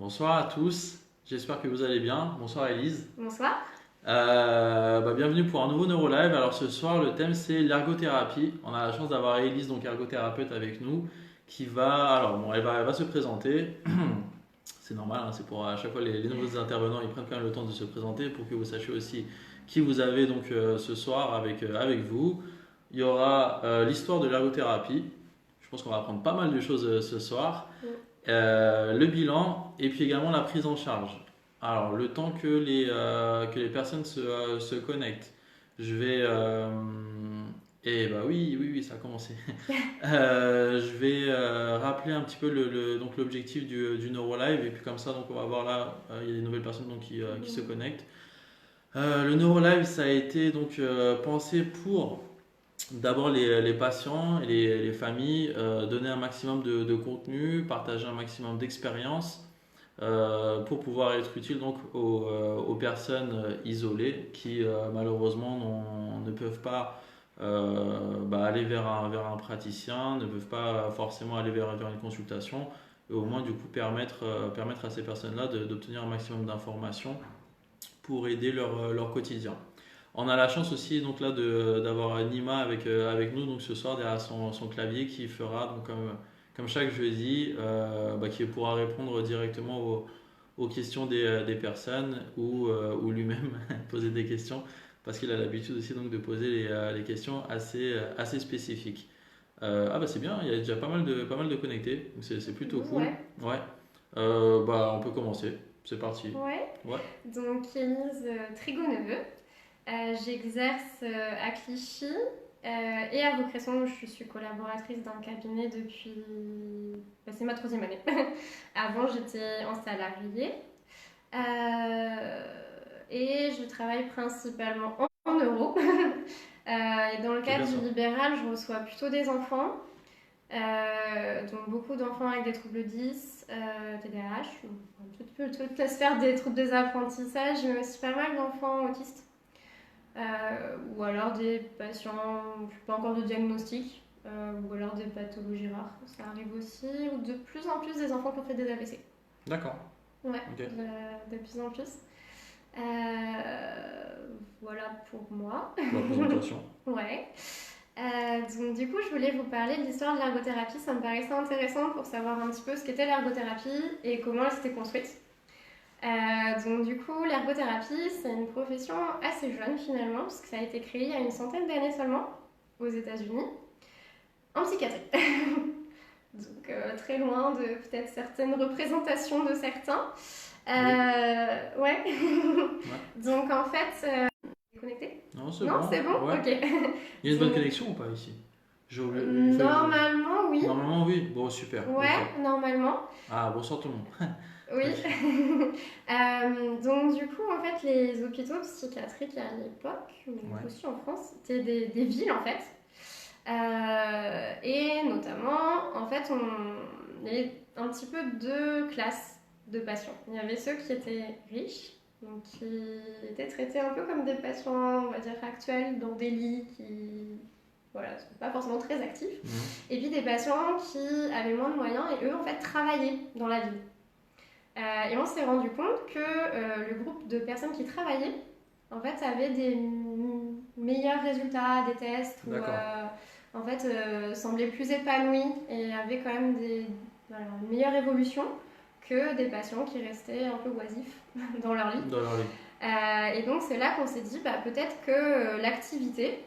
Bonsoir à tous, j'espère que vous allez bien. Bonsoir Elise. Bonsoir. Bienvenue pour un nouveau NeuroLive. Alors ce soir le thème c'est l'ergothérapie. On a la chance d'avoir Elise, donc ergothérapeute avec nous, qui va, alors bon, elle va se présenter. C'est normal, hein, c'est pour à chaque fois les nouveaux intervenants, ils prennent quand même le temps de se présenter pour que vous sachiez aussi qui vous avez donc ce soir avec vous. Il y aura l'histoire de l'ergothérapie. Je pense qu'on va apprendre pas mal de choses ce soir. Le bilan et puis également la prise en charge. Alors, le temps que les personnes se connectent, je vais. Et bah oui, oui, oui, ça a commencé. Je vais rappeler un petit peu donc l'objectif du NeuroLive et puis comme ça, donc on va voir là, il y a des nouvelles personnes donc, qui se connectent. Le NeuroLive, ça a été donc pensé pour d'abord les patients et les familles, donner un maximum de contenu, partager un maximum d'expérience pour pouvoir être utile donc aux personnes isolées qui malheureusement ne peuvent pas aller vers un praticien, ne peuvent pas forcément aller vers une consultation, et au moins du coup permettre à ces personnes-là d'obtenir un maximum d'informations pour aider leur quotidien. On a la chance aussi donc là d'avoir Nima avec nous donc ce soir derrière son clavier qui fera donc comme chaque jeudi qui pourra répondre directement aux questions des personnes ou lui-même poser des questions parce qu'il a l'habitude aussi donc de poser les questions assez spécifiques. C'est bien, il y a déjà pas mal de connectés, donc c'est plutôt cool. Ouais. Ouais. On peut commencer, c'est parti. Ouais. Ouais. Donc, Élise Trigot-Neveu. J'exerce à Clichy et à Vaucresson où je suis collaboratrice d'un cabinet depuis. C'est ma troisième année. Avant, j'étais en salarié. Et je travaille principalement en euros. Et dans le cadre du libéral, je reçois plutôt des enfants. Donc beaucoup d'enfants avec des troubles 10, TDAH, toute la sphère des troubles des apprentissages, mais aussi pas mal d'enfants autistes. Ou alors des patients, pas encore de diagnostic, ou alors des pathologies rares, ça arrive aussi, ou de plus en plus des enfants qui ont fait des AVC. D'accord. Ouais, Ok. de plus en plus. Voilà pour moi. La présentation. Ouais. Donc du coup, je voulais vous parler de l'histoire de l'ergothérapie. Ça me paraissait intéressant pour savoir un petit peu ce qu'était l'ergothérapie et comment elle s'était construite. Donc du coup, l'ergothérapie, c'est une profession assez jeune finalement, parce que ça a été créé il y a une centaine d'années seulement aux États-Unis, en psychiatrie. Donc très loin de peut-être certaines représentations de certains. Oui. Ouais. Ouais. Donc en fait, connecté ? Non, c'est Non, bon. c'est bon. Ouais. Ok. Il y a une bonne connexion ou pas ici? Normalement, oui. Normalement, oui. Bon, super. Ouais, Ok. Normalement. Ah, bonsoir tout le monde. Oui. Donc du coup, en fait, les hôpitaux psychiatriques à l'époque, mais aussi en France, c'était des villes en fait. Et notamment, en fait, on avait un petit peu deux classes de patients. Il y avait ceux qui étaient riches, donc qui étaient traités un peu comme des patients, on va dire, actuels, dans des lits qui voilà, sont pas forcément très actifs. Et puis des patients qui avaient moins de moyens et eux, en fait, travaillaient dans la ville. Et on s'est rendu compte que le groupe de personnes qui travaillaient, en fait, avait des meilleurs résultats des tests ou en fait semblaient plus épanouis et avaient quand même une meilleure évolution que des patients qui restaient un peu oisifs dans leur lit. Et donc c'est là qu'on s'est dit peut-être que l'activité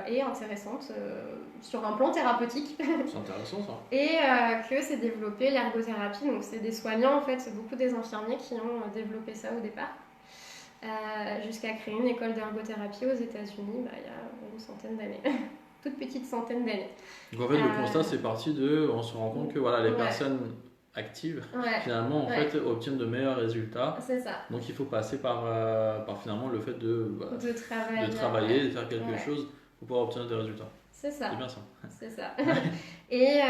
est intéressante sur un plan thérapeutique. C'est intéressant ça. Et que s'est développé l'ergothérapie. Donc c'est des soignants en fait, c'est beaucoup des infirmiers qui ont développé ça au départ. Jusqu'à créer une école d'ergothérapie aux États-Unis il y a une centaine d'années. Toute petite centaine d'années. Donc en fait, le constat c'est parti on se rend compte que voilà, les personnes actives finalement en fait obtiennent de meilleurs résultats. C'est ça. Donc il faut passer par finalement le fait de travailler, de faire quelque chose pour pouvoir obtenir des résultats. C'est ça. C'est bien ça. C'est ça. Et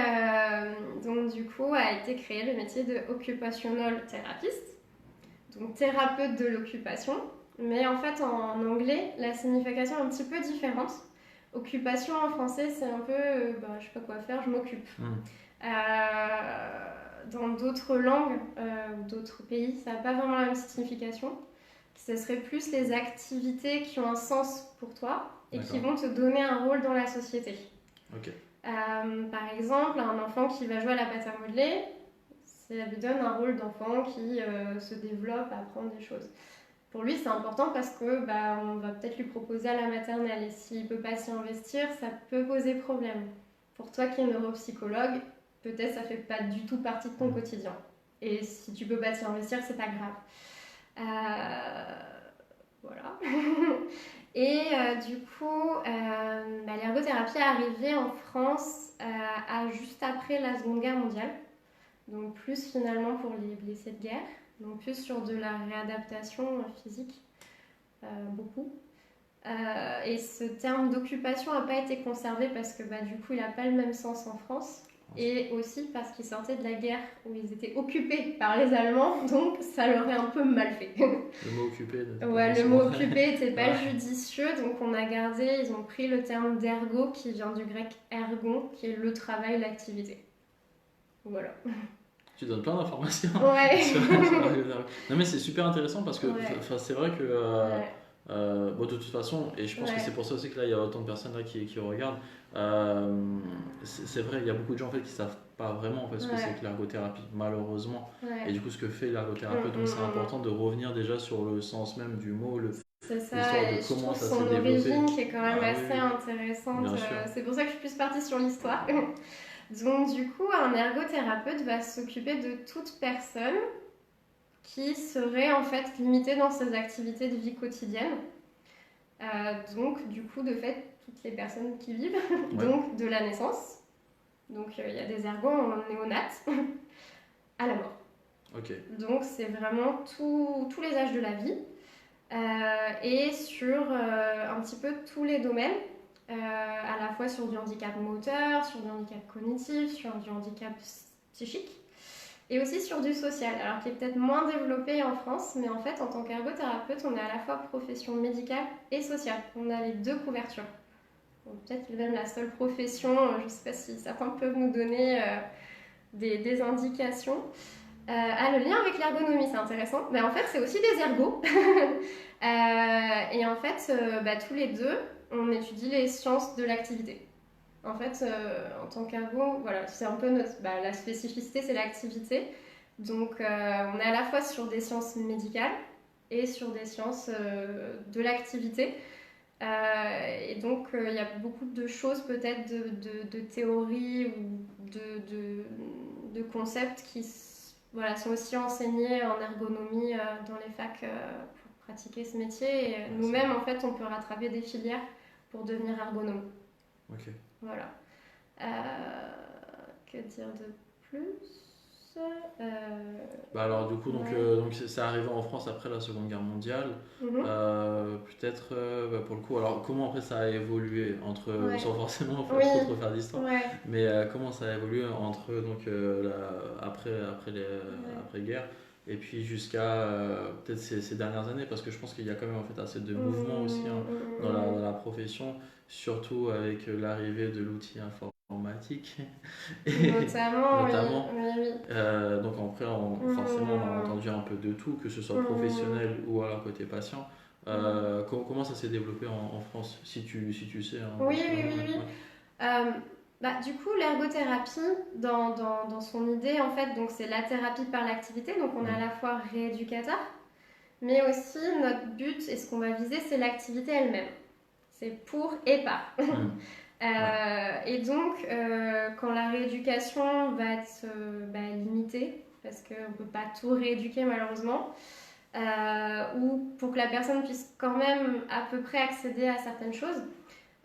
donc du coup a été créé le métier de occupational therapist, donc thérapeute de l'occupation. Mais en fait en anglais la signification est un petit peu différente. Occupation en français c'est un peu je sais pas quoi faire, je m'occupe. dans d'autres langues ou d'autres pays, ça n'a pas vraiment la même signification. Ce serait plus les activités qui ont un sens pour toi et qui vont te donner un rôle dans la société. Ok. Par exemple, un enfant qui va jouer à la pâte à modeler, ça lui donne un rôle d'enfant qui se développe, apprend des choses. Pour lui, c'est important parce que on va peut-être lui proposer à la maternelle et s'il ne peut pas s'y investir, ça peut poser problème. Pour toi qui es neuropsychologue, peut-être ça ne fait pas du tout partie de ton quotidien. Et si tu ne peux pas t'y investir, c'est pas grave. Voilà. Et du coup, l'ergothérapie est arrivée en France juste après la Seconde Guerre mondiale. Donc plus finalement pour les blessés de guerre. Donc plus sur de la réadaptation physique, beaucoup. Et ce terme d'occupation n'a pas été conservé parce que du coup il n'a pas le même sens en France. Et aussi parce qu'ils sortaient de la guerre où ils étaient occupés par les Allemands, donc ça leur est un peu mal fait. Le mot occupé. Ouais, le mot occupé n'était pas judicieux, donc on a gardé, ils ont pris le terme d'ergo qui vient du grec ergon, qui est le travail, l'activité. Voilà. Tu donnes plein d'informations. Ouais. Non mais c'est super intéressant parce que c'est vrai que de toute façon, et je pense que c'est pour ça aussi que là il y a autant de personnes là qui regardent, c'est vrai, il y a beaucoup de gens en fait qui savent pas vraiment en fait ce que c'est que l'ergothérapie, malheureusement. Et du coup ce que fait l'ergothérapeute, donc c'est important de revenir déjà sur le sens même du mot, c'est ça, l'histoire et de comment ça s'est son développé. origine qui est quand même assez intéressante. C'est pour ça que je suis plus partie sur l'histoire. Donc du coup, un ergothérapeute va s'occuper de toute personne qui serait en fait limitée dans ses activités de vie quotidienne. Donc du coup, de fait, toutes les personnes qui vivent, donc de la naissance. Donc il y a des ergos en néonate à la mort. Donc c'est vraiment tous les âges de la vie. Et sur un petit peu tous les domaines, à la fois sur du handicap moteur, sur du handicap cognitif, sur du handicap psychique, et aussi sur du social, alors qui est peut-être moins développé en France, mais en fait en tant qu'ergothérapeute, on est à la fois profession médicale et sociale, on a les deux couvertures. Donc, peut-être même la seule profession, je ne sais pas si certains peuvent nous donner des indications. Le lien avec l'ergonomie, c'est intéressant. Mais en fait, c'est aussi des ergots. Et en fait, tous les deux, on étudie les sciences de l'activité. En fait, en tant qu'ergo, voilà, c'est un peu la spécificité, c'est l'activité. Donc, on est à la fois sur des sciences médicales et sur des sciences de l'activité. Et donc, il y a beaucoup de choses, peut-être de théories ou de concepts qui sont aussi enseignés en ergonomie dans les facs pour pratiquer ce métier. Et nous-mêmes, en fait, on peut rattraper des filières pour devenir ergonome. Voilà. Que dire de plus alors du coup, donc c'est arrivé en France après la Seconde Guerre mondiale. Peut-être pour le coup, alors comment après ça a évolué sans forcément trop faire d'histoire, mais comment ça a évolué entre après guerre et puis jusqu'à peut-être ces dernières années, parce que je pense qu'il y a quand même en fait assez de mouvements aussi dans la profession, surtout avec l'arrivée de l'outil informatique. Notamment. Oui. Donc après, forcément, on a entendu un peu de tout, que ce soit professionnel ou alors côté patient. Comment ça s'est développé en France, si tu sais Oui. Du coup, l'ergothérapie, dans son idée, en fait, donc c'est la thérapie par l'activité, donc on est à la fois rééducateur, mais aussi notre but et ce qu'on va viser, c'est l'activité elle-même. C'est pour et par. Et donc, quand la rééducation va être limitée, parce qu'on ne peut pas tout rééduquer malheureusement, ou pour que la personne puisse quand même à peu près accéder à certaines choses,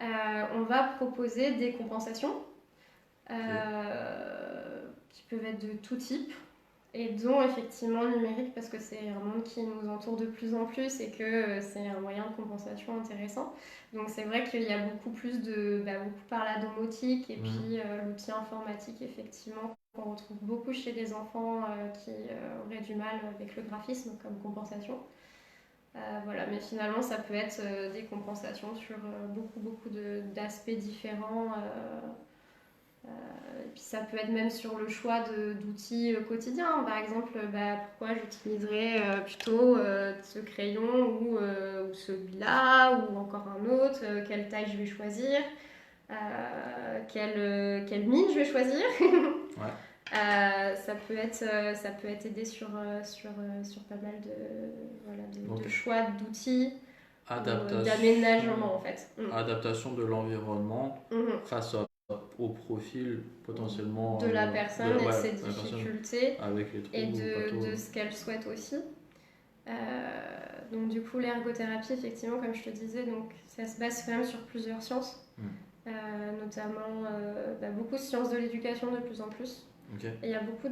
on va proposer des compensations qui peuvent être de tout type et dont effectivement numérique, parce que c'est un monde qui nous entoure de plus en plus et que c'est un moyen de compensation intéressant. Donc c'est vrai qu'il y a beaucoup plus beaucoup par la domotique et puis l'outil informatique effectivement qu'on retrouve beaucoup chez les enfants qui auraient du mal avec le graphisme comme compensation. Mais finalement ça peut être des compensations sur beaucoup d'aspects différents Et puis ça peut être même sur le choix d'outils quotidiens. Par exemple, pourquoi j'utiliserais plutôt ce crayon ou celui-là ou encore un autre, quelle taille je vais choisir, quelle mine je vais choisir. Ouais. Ça peut être aidé sur pas mal de choix d'outils, d'aménagement en fait. Adaptation de l'environnement face au profil potentiellement de la personne et de ses difficultés avec les et de ce qu'elle souhaite aussi. Donc du coup l'ergothérapie effectivement comme je te disais donc ça se base quand même sur plusieurs sciences, notamment beaucoup de sciences de l'éducation de plus en plus. Okay. Et il y a beaucoup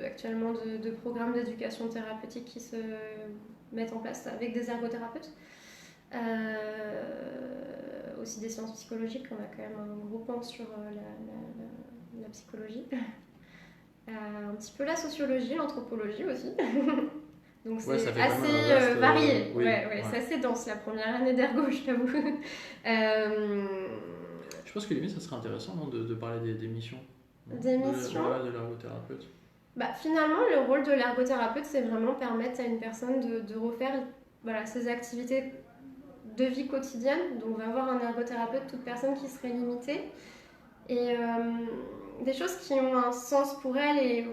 actuellement de programmes d'éducation thérapeutique qui se mettent en place avec des ergothérapeutes. Aussi des sciences psychologiques, on a quand même un gros pan sur la psychologie. Un petit peu la sociologie, l'anthropologie aussi. Donc c'est assez varié. C'est assez dense la première année d'ergo, je t'avoue. Je pense que limite ça serait intéressant de parler des missions. Des missions de l'ergothérapeute. Finalement, le rôle de l'ergothérapeute, c'est vraiment permettre à une personne de refaire ses activités de vie quotidienne. Donc, on va avoir un ergothérapeute, toute personne qui serait limitée. Et des choses qui ont un sens pour elle et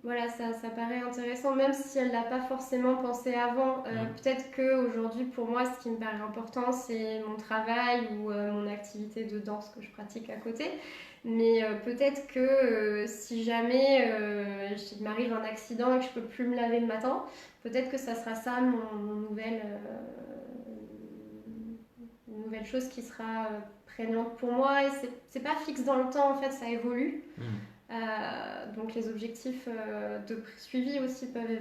voilà, ça paraît intéressant, même si elle ne l'a pas forcément pensé avant. Peut-être qu'aujourd'hui, pour moi, ce qui me paraît important, c'est mon travail ou mon activité de danse que je pratique à côté. Mais peut-être que si jamais il m'arrive un accident et que je ne peux plus me laver le matin, peut-être que ça sera ça mon nouvelle chose qui sera prégnante pour moi. Et c'est pas fixe dans le temps, en fait, ça évolue. Donc les objectifs de suivi aussi peuvent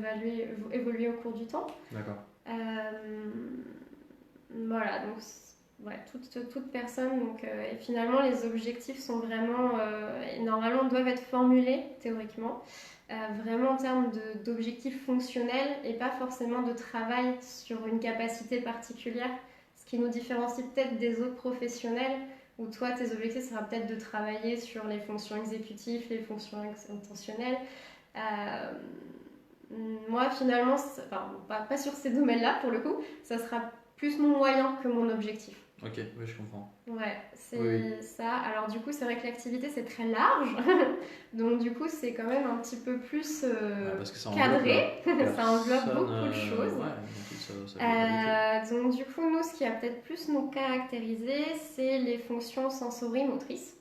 évoluer au cours du temps. D'accord. Voilà, donc toute personne. Donc, et finalement, les objectifs sont vraiment, normalement, doivent être formulés théoriquement, vraiment en termes d'objectifs fonctionnels et pas forcément de travail sur une capacité particulière, ce qui nous différencie peut-être des autres professionnels où toi, tes objectifs sera peut-être de travailler sur les fonctions exécutives, les fonctions intentionnelles. Moi, finalement, pas sur ces domaines-là, pour le coup, ça sera plus mon moyen que mon objectif. Ok, oui, je comprends. Ouais, c'est ça. Alors du coup, c'est vrai que l'activité, c'est très large. Donc du coup, c'est quand même un petit peu plus cadré. Ça enveloppe beaucoup de choses. Donc du coup, nous, ce qui va peut-être plus nous caractériser, c'est les fonctions sensorimotrices,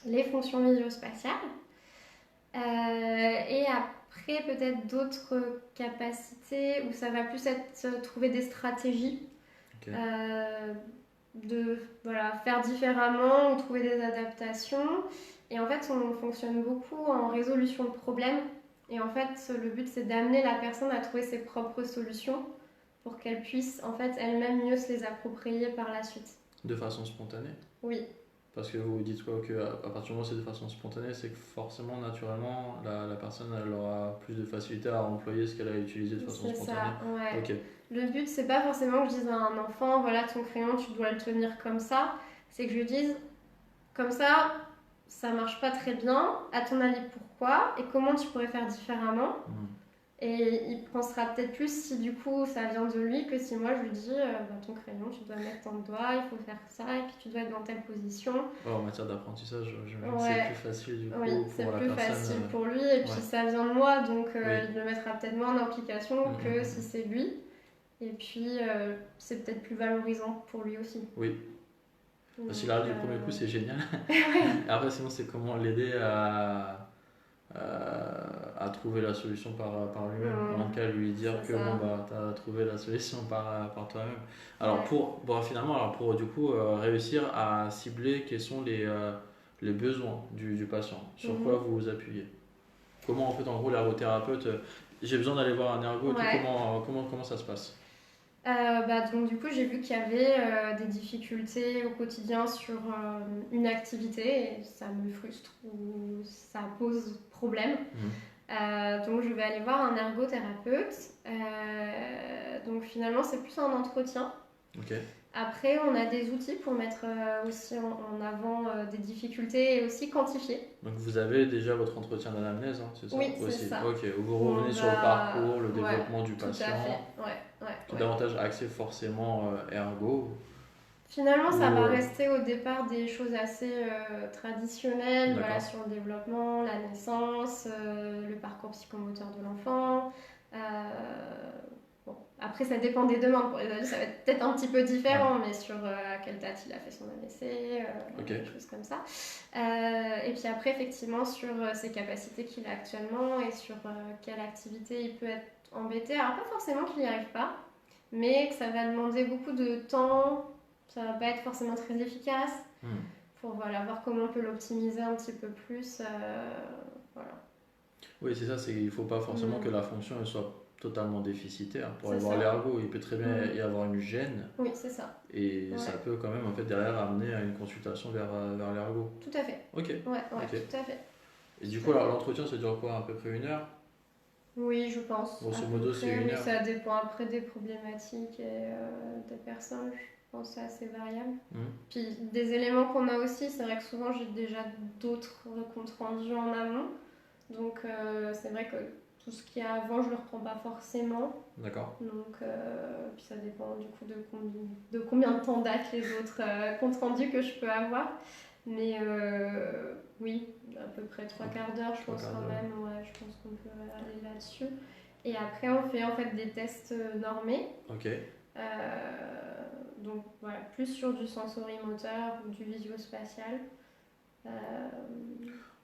les fonctions visuospatiales. Et après, peut-être d'autres capacités où ça va plus être trouver des stratégies. Okay. De faire différemment ou trouver des adaptations. Et en fait, on fonctionne beaucoup en résolution de problèmes. Et en fait, le but, c'est d'amener la personne à trouver ses propres solutions pour qu'elle puisse, en fait, elle-même mieux se les approprier par la suite. De façon spontanée ? Oui. Parce que vous dites quoi, qu'à partir du moment où c'est de façon spontanée, c'est que forcément, naturellement, la personne elle aura plus de facilité à employer ce qu'elle a utilisé de façon spontanée. C'est ça, ouais. Okay. Le but, c'est pas forcément que je dise à un enfant, voilà ton crayon, tu dois le tenir comme ça. C'est que je lui dise, comme ça marche pas très bien. À ton avis, pourquoi ? Et comment tu pourrais faire différemment ? Et il pensera peut-être plus si du coup ça vient de lui que si moi je lui dis ton crayon tu dois mettre ton doigt, il faut faire ça et puis tu dois être dans telle position. En matière d'apprentissage, c'est plus facile du coup pour la personne. C'est plus facile pour lui et puis ça vient de moi donc il le mettra peut-être moins en application que si c'est lui. Et puis c'est peut-être plus valorisant pour lui aussi. Oui. S'il arrive du premier coup c'est génial. Après sinon c'est comment l'aider à trouver la solution par lui-même. En tout cas, lui dire que tu as trouvé la solution par toi-même. Alors, pour du coup réussir à cibler quels sont les besoins du patient, sur quoi vous vous appuyez. Comment en fait, en gros, l'ergothérapeute, j'ai besoin d'aller voir un ergo, comment ça se passe ? Donc du coup j'ai vu qu'il y avait des difficultés au quotidien sur une activité et ça me frustre ou ça pose problème. Donc je vais aller voir un ergothérapeute. Donc finalement c'est plus un entretien. Okay. Après, on a des outils pour mettre aussi en avant des difficultés et aussi quantifier. Donc vous avez déjà votre entretien d'anamnèse, hein, c'est ça Oui, c'est aussi. ça. Ok, où vous On revenez sur le va... parcours, le Ouais, développement du tout à patient, fait. qui est Ouais. davantage axé forcément ergo. Finalement, ça Ou, va rester au départ des choses assez traditionnelles, voilà, d'accord. sur le développement, la naissance, le parcours psychomoteur de l'enfant. Euh, bon. Après, ça dépend des demandes. Pour les adultes, ça va être peut-être un petit peu différent, mais sur à quelle date il a fait son AVC, Ok. des choses comme ça. Et puis après, effectivement, sur ses capacités qu'il a actuellement et sur quelle activité il peut être embêté. Alors, pas forcément qu'il n'y arrive pas, mais que ça va demander beaucoup de temps, ça va pas être forcément très efficace. Pour voilà, voir comment on peut l'optimiser un petit peu plus. Voilà. Oui, c'est ça, il ne faut pas forcément que la fonction elle soit totalement déficitaire. Pour C'est avoir ça. l'ergo, il peut très bien y avoir une gêne. Oui, c'est ça. Et Ouais. ça peut quand même en fait derrière amener à une consultation vers l'ergo. Tout à fait. Ok. Ouais, Ok. tout à fait. Et du coup, alors l'entretien, ça dure quoi? À peu près 1 heure? Oui, je pense. Grosso À peu modo, c'est près, 1 oui, heure. ça dépend après des problématiques et des personnes. Je pense que c'est assez variable. Puis des éléments qu'on a aussi, c'est vrai que souvent j'ai déjà d'autres comptes rendus en amont. Donc c'est vrai que tout ce qu'il y a avant, je le reprends pas forcément. D'accord. Donc puis ça dépend du coup de combien de temps datent les autres comptes rendus que je peux avoir. Mais oui, à peu près 3/4 d'heure, je pense quand même. Ouais, je pense qu'on peut aller là-dessus. Et après, on fait en fait des tests normés. Ok. Donc voilà, plus sur du sensorimoteur ou du visio-spatial.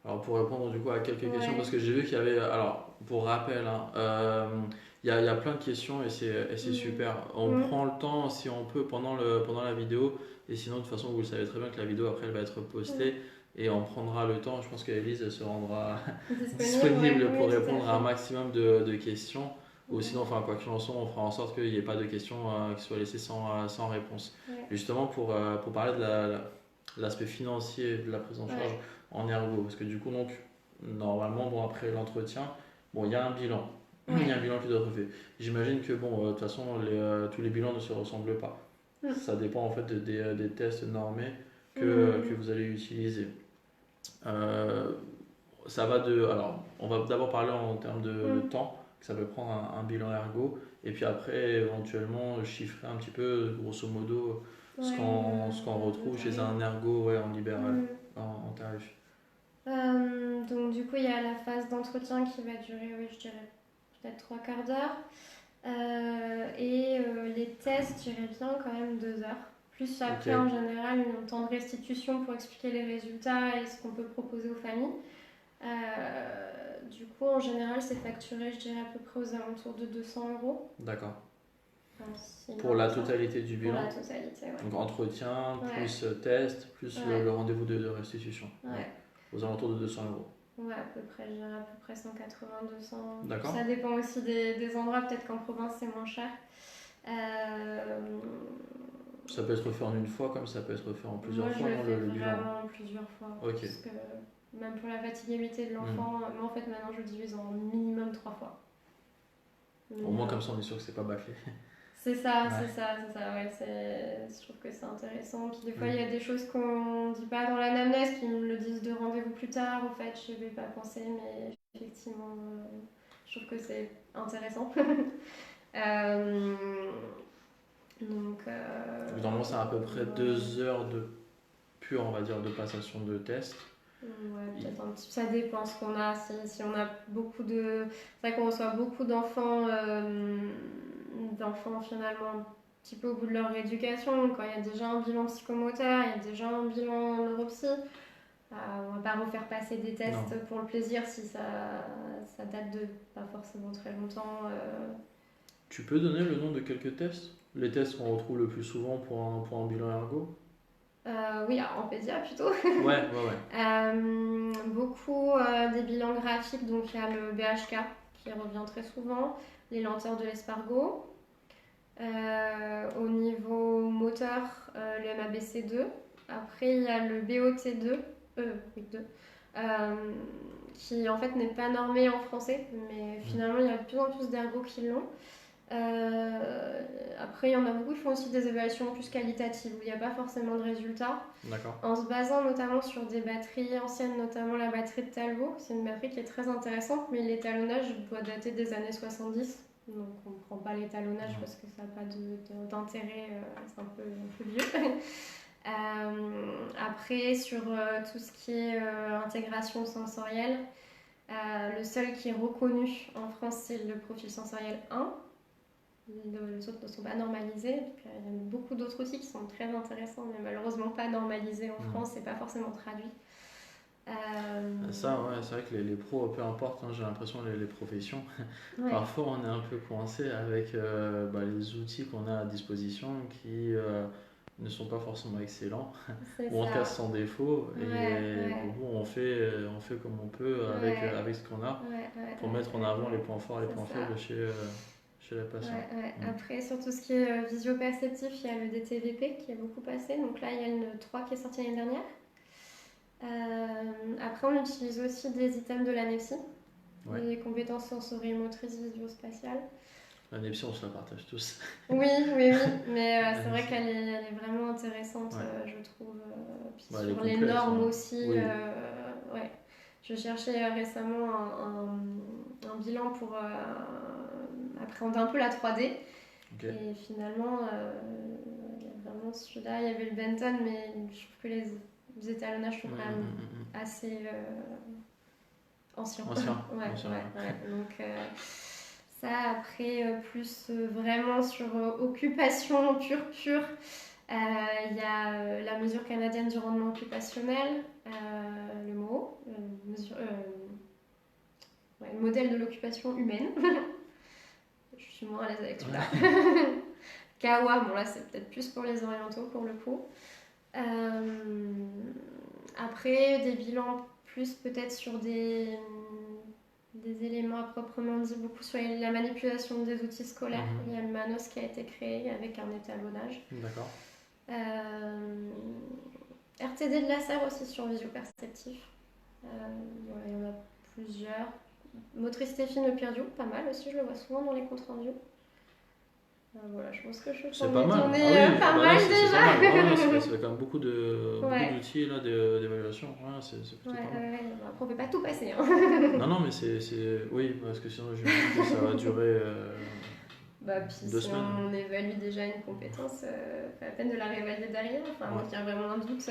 Alors pour répondre du coup à quelques questions, parce que j'ai vu qu'il y avait, alors pour rappel, il y a plein de questions et c'est super. On prend le temps si on peut pendant la vidéo, et sinon de toute façon vous le savez très bien que la vidéo après elle va être postée et on prendra le temps. Je pense qu'Elise se rendra disponible pour répondre à un maximum de questions. Ou sinon, enfin, quoi qu'il en soit, on fera en sorte qu'il n'y ait pas de questions qui soient laissées sans réponse. Justement, pour parler de l'aspect financier de la prise en charge en ergo. Parce que du coup, donc, normalement, bon, après l'entretien, bon, il y a un bilan. Il y a un bilan qui doit être fait. J'imagine que, bon, de toute façon, tous les bilans ne se ressemblent pas. Ça dépend en fait des tests normés que vous allez utiliser. Ça va de. Alors, on va d'abord parler en termes de temps que ça peut prendre un bilan ergo, et puis après, éventuellement, chiffrer un petit peu, grosso modo, ce qu'on retrouve chez un ergo en libéral, en tarif. Donc, du coup, il y a la phase d'entretien qui va durer, oui, je dirais peut-être 3/4 d'heure. Et les tests, je dirais bien quand même 2 heures. Plus après, en général, un temps de restitution pour expliquer les résultats et ce qu'on peut proposer aux familles. Du coup, en général, c'est facturé, je dirais, à peu près aux alentours de 200 €. D'accord. Enfin, pour la totalité du bilan? Pour la totalité, ouais. Donc entretien, plus test, plus le rendez-vous de restitution. Aux alentours de 200 €. Ouais, à peu près, je dirais à peu près 180, 200. D'accord. Ça dépend aussi des endroits, peut-être qu'en province c'est moins cher. Ça peut être fait en une fois, comme ça peut être fait en plusieurs fois, le bilan? Vraiment en plusieurs fois. Ok. Parce que même pour la fatigabilité de l'enfant, moi en fait maintenant je le divise en minimum 3 fois. Au moins comme ça on est sûr que c'est pas bâclé. C'est ça, ouais, je trouve que c'est intéressant. Puis des fois, il y a des choses qu'on ne dit pas dans l'anamnèse, qui me le disent de rendez-vous plus tard. En fait, je n'y avais pas pensé, mais effectivement, je trouve que c'est intéressant. Donc, normalement, c'est à peu près 2 heures de pure, on va dire, de passation de test. Ouais, peut-être un petit peu. Ça dépend ce qu'on a. Si on a beaucoup de. C'est vrai qu'on reçoit beaucoup d'enfants finalement un petit peu au bout de leur rééducation. Quand il y a déjà un bilan psychomoteur, il y a déjà un bilan neuropsy. On va pas refaire passer des tests pour le plaisir si ça date de pas forcément très longtemps. Tu peux donner le nom de quelques tests? Les tests qu'on retrouve le plus souvent pour un bilan ergo? Oui, en pédia plutôt. Ouais. Beaucoup des bilans graphiques, donc il y a le BHK qui revient très souvent, les lenteurs de l'espargot. Au niveau moteur, le MABC2. Après, il y a le BOT2, qui en fait n'est pas normé en français, mais finalement il y a de plus en plus d'ergos qui l'ont. Après, il y en a beaucoup qui font aussi des évaluations plus qualitatives où il n'y a pas forcément de résultats. D'accord. En se basant notamment sur des batteries anciennes, notamment la batterie de Talbot. C'est une batterie qui est très intéressante, mais l'étalonnage doit dater des années 70. Donc on ne prend pas l'étalonnage parce que ça n'a pas d'intérêt, c'est un peu vieux. Après, sur tout ce qui est intégration sensorielle, le seul qui est reconnu en France, c'est le profil sensoriel 1. Les autres ne sont pas normalisés. Donc, il y a beaucoup d'autres outils qui sont très intéressants, mais malheureusement pas normalisés en France et pas forcément traduits. Ça, ouais, c'est vrai que les pros, peu importe, hein, j'ai l'impression les professions, Ouais. parfois on est un peu coincé avec les outils qu'on a à disposition qui ne sont pas forcément excellents, C'est ou en tout cas ça. sans défaut, et Ouais. bon, on fait comme on peut avec ce qu'on a pour mettre en avant les points forts et les points faibles chez la patiente. Après, sur tout ce qui est visio-perceptif, il y a le DTVP qui est beaucoup passé. Donc là, il y a le 3 qui est sorti l'année dernière. Après, on utilise aussi des items de l'ANEPSI, les compétences sensorimotrices visio-spatiales. La NEPSI, on se la partage tous. Oui, mais c'est vrai qu'elle est vraiment intéressante, je trouve. Puis sur les normes aussi. Ouais. Je cherchais récemment un bilan pour appréhender un peu la 3D. Et finalement, il y a vraiment celui-là. Il y avait le Benton, mais je trouve que les étalonnages sont quand même assez anciens. Donc ça, après, plus vraiment sur occupation pure. Il y a la mesure canadienne du rendement occupationnel, le MOO, le modèle de l'occupation humaine. Je suis moins à l'aise avec celui-là. Kawa, bon là c'est peut-être plus pour les orientaux pour le coup. Après, des bilans plus peut-être sur des éléments à proprement dit, beaucoup sur la manipulation des outils scolaires. Il y a le Manos qui a été créé avec un étalonnage. D'accord. RTD de Lasserre aussi sur visio-perceptif. Il y en a plusieurs. Motricité fine au Pirdio, pas mal aussi, je le vois souvent dans les comptes rendus. Voilà, je pense que je c'est pas mal. Pas mal déjà. Ça fait quand même beaucoup d'outils là, d'évaluation. C'est plutôt pas mal. Après, on peut pas tout passer. Non, mais oui, parce que sinon, je me dis que ça va durer puis 2 si semaines. on évalue déjà une compétence, pas la peine de la réévaluer derrière. Moi qui a vraiment un doute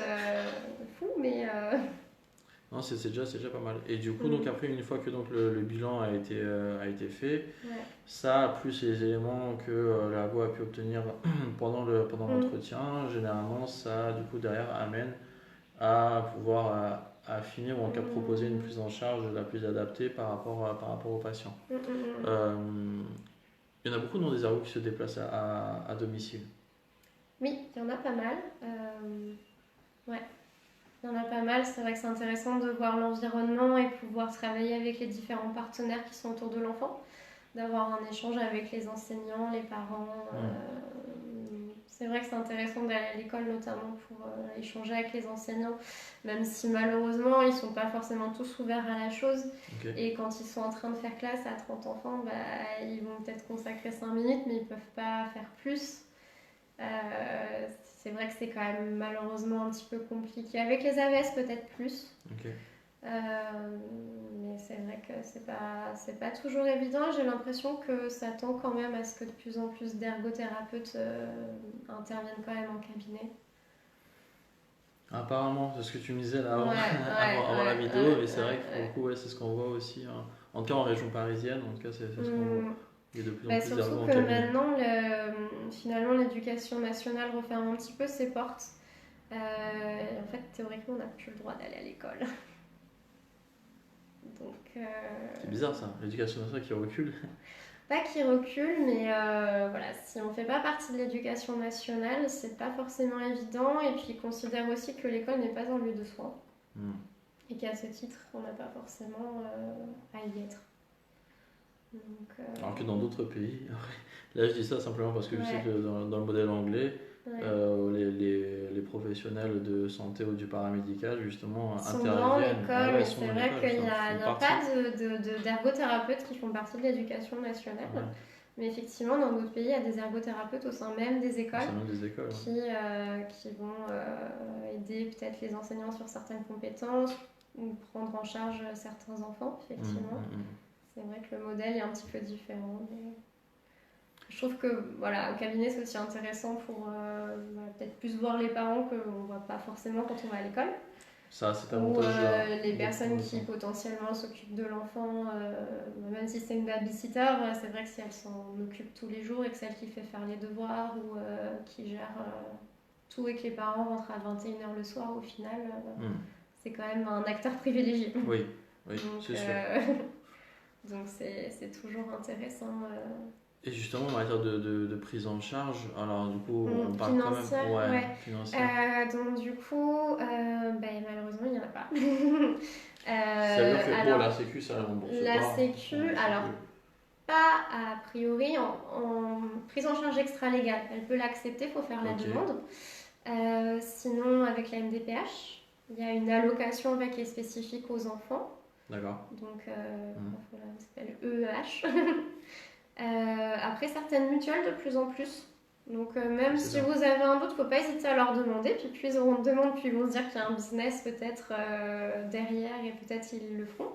fou, mais. Non, c'est déjà pas mal. Et du coup, donc après, une fois que donc, le bilan a été fait, ça, plus les éléments que l'ergo a pu obtenir pendant l'entretien, généralement, ça, du coup, derrière, amène à pouvoir affiner ou en cas proposer une prise en charge la plus adaptée par rapport au patient. Il y en a beaucoup dans des ergos qui se déplacent à domicile. Oui, il y en a pas mal. Il y en a pas mal, c'est vrai que c'est intéressant de voir l'environnement et pouvoir travailler avec les différents partenaires qui sont autour de l'enfant, d'avoir un échange avec les enseignants, les parents. C'est vrai que c'est intéressant d'aller à l'école notamment pour échanger avec les enseignants, même si malheureusement ils ne sont pas forcément tous ouverts à la chose. Et quand ils sont en train de faire classe à 30 enfants, ils vont peut-être consacrer 5 minutes, mais ils ne peuvent pas faire plus. C'est vrai que c'est quand même malheureusement un petit peu compliqué. Avec les AVS peut-être plus. Mais c'est vrai que c'est pas toujours évident. J'ai l'impression que ça tend quand même à ce que de plus en plus d'ergothérapeutes interviennent quand même en cabinet. Apparemment, c'est ce que tu me disais là avant la vidéo, mais c'est vrai que pour le coup, c'est ce qu'on voit aussi. En tout cas en région parisienne, en tout cas c'est ce qu'on voit. Il y a de plus en plus surtout que maintenant, finalement, l'éducation nationale referme un petit peu ses portes. En fait, théoriquement, on n'a plus le droit d'aller à l'école. Donc, c'est bizarre ça, l'éducation nationale qui recule. Pas qui recule, mais voilà, si on ne fait pas partie de l'éducation nationale, c'est pas forcément évident. Et puis, ils considèrent aussi que l'école n'est pas un lieu de soins. Et qu'à ce titre, on n'a pas forcément à y être. Donc, alors que dans d'autres pays, là je dis ça simplement parce que je sais que dans le modèle anglais, les professionnels de santé ou du paramédical justement interviennent. Dans l'école, c'est vrai qu'il n'y a pas d'ergothérapeutes qui font partie de l'éducation nationale. Mais effectivement, dans d'autres pays, il y a des ergothérapeutes au sein même des écoles, qui vont aider peut-être les enseignants sur certaines compétences ou prendre en charge certains enfants, effectivement. C'est vrai que le modèle est un petit peu différent. Mais je trouve que voilà, au cabinet, c'est aussi intéressant pour peut-être plus voir les parents qu'on ne voit pas forcément quand on va à l'école. Ça, c'est Ou avantageux. les personnes qui potentiellement s'occupent de l'enfant, même si c'est une babysitter, c'est vrai que si elle s'en occupe tous les jours et que c'est elle qui fait faire les devoirs ou qui gère tout et que les parents rentrent à 21h le soir, au final, c'est quand même un acteur privilégié. Oui, c'est sûr. Donc c'est toujours intéressant. Et justement, en matière de prise en charge, alors du coup, on parle financière, quand même. Ouais, financière. Donc du coup, malheureusement, il n'y en a pas. Ça veut dire que pour la Sécu, ça rembourse pas. La Sécu, alors, pas a priori en prise en charge extra-légale. Elle peut l'accepter, il faut faire la demande. Sinon, avec la MDPH, il y a une allocation qui est spécifique aux enfants. D'accord. Donc, ça s'appelle EEH. Après, certaines mutuelles de plus en plus. Donc, même si vous avez un doute, il ne faut pas hésiter à leur demander. Puis plus ils auront de demandes, puis ils vont se dire qu'il y a un business peut-être derrière et peut-être ils le feront.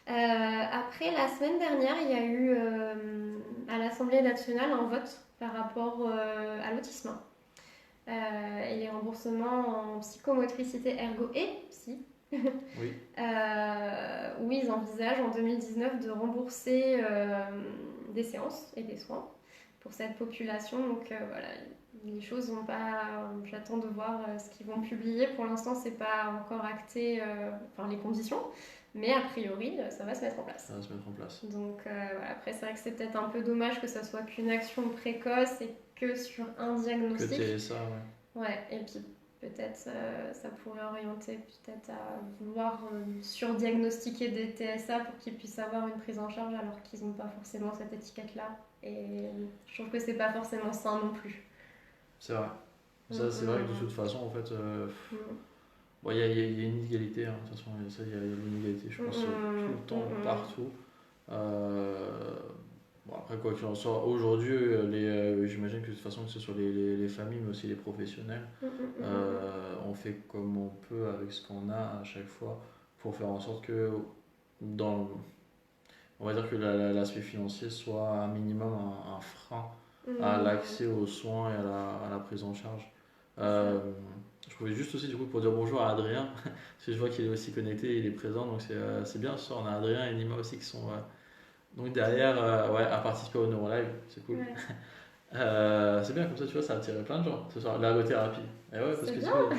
Après, la semaine dernière, il y a eu à l'Assemblée nationale un vote par rapport à l'autisme. Et les remboursements en psychomotricité ergo et psy. Oui. Où ils envisagent en 2019 de rembourser des séances et des soins pour cette population. Donc voilà, les choses vont pas. J'attends de voir ce qu'ils vont publier. Pour l'instant, c'est pas encore acté, les conditions, mais a priori, ça va se mettre en place. Ça va se mettre en place. Donc voilà, après, c'est vrai que c'est peut-être un peu dommage que ça soit qu'une action précoce et que sur un diagnostic. Que TSA, ouais, et puis peut-être ça pourrait orienter peut-être à vouloir surdiagnostiquer des TSA pour qu'ils puissent avoir une prise en charge alors qu'ils n'ont pas forcément cette étiquette-là. Et je trouve que c'est pas forcément sain non plus. C'est vrai. Ça, c'est vrai que de toute façon, en fait, il y a une inégalité. Hein. De toute façon, il y a l'inégalité, je pense, tout le temps, partout. Après, quoi qu'il en soit, aujourd'hui, j'imagine que de toute façon, que ce soit les familles, mais aussi les professionnels, on fait comme on peut avec ce qu'on a à chaque fois pour faire en sorte que, on va dire que l'aspect financier soit un minimum un frein à l'accès aux soins et à la prise en charge. Je pouvais juste aussi, du coup, pour dire bonjour à Adrien, parce que je vois qu'il est aussi connecté, il est présent, donc c'est bien. Ce soir, on a Adrien et Nima aussi qui sont donc derrière à participer au NeuroLive, c'est cool. Ouais. C'est bien, comme ça, tu vois, ça a attiré plein de gens ce soir, l'ergothérapie. Et ouais, parce c'est que bien. oui,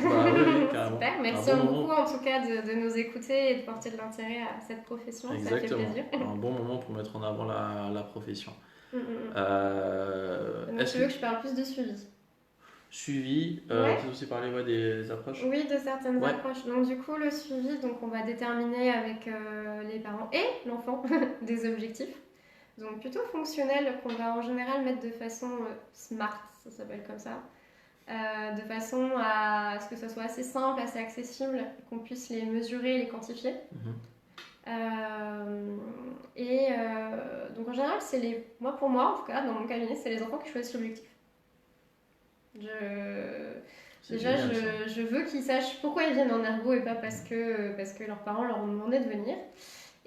carrément. Super, merci beaucoup en tout cas de nous écouter et de porter de l'intérêt à cette profession. Exactement. Ça fait plaisir. Un bon moment pour mettre en avant la profession. Donc tu veux que je parle plus de suivi? Peut-être aussi parler des approches. Oui, de certaines approches. Donc du coup, le suivi, on va déterminer avec les parents et l'enfant des objectifs. Donc plutôt fonctionnels qu'on va en général mettre de façon smart, ça s'appelle comme ça. De façon à ce que ça soit assez simple, assez accessible, qu'on puisse les mesurer et les quantifier. Donc en général, pour moi en tout cas, dans mon cabinet, c'est les enfants qui choisissent l'objectif. Je veux qu'ils sachent pourquoi ils viennent en ergo et pas parce que leurs parents leur ont demandé de venir.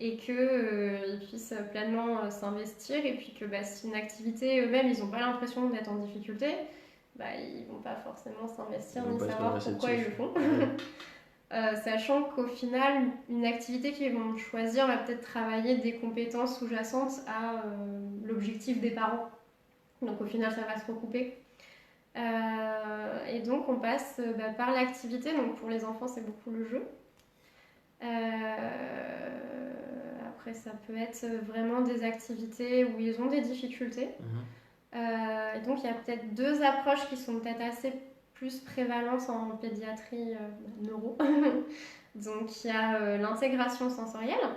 Et qu'ils puissent pleinement s'investir. Et puis que si une activité, eux-mêmes, ils n'ont pas l'impression d'être en difficulté, ils ne vont pas forcément s'investir ni savoir pourquoi ils le font. Sachant qu'au final, une activité qu'ils vont choisir va peut-être travailler des compétences sous-jacentes à l'objectif des parents. Donc au final, ça va se recouper. Et donc on passe par l'activité. Donc pour les enfants, c'est beaucoup le jeu. Après, ça peut être vraiment des activités où ils ont des difficultés. Et donc, il y a peut-être deux approches qui sont peut-être assez plus prévalentes en pédiatrie neuro. Donc, il y a l'intégration sensorielle.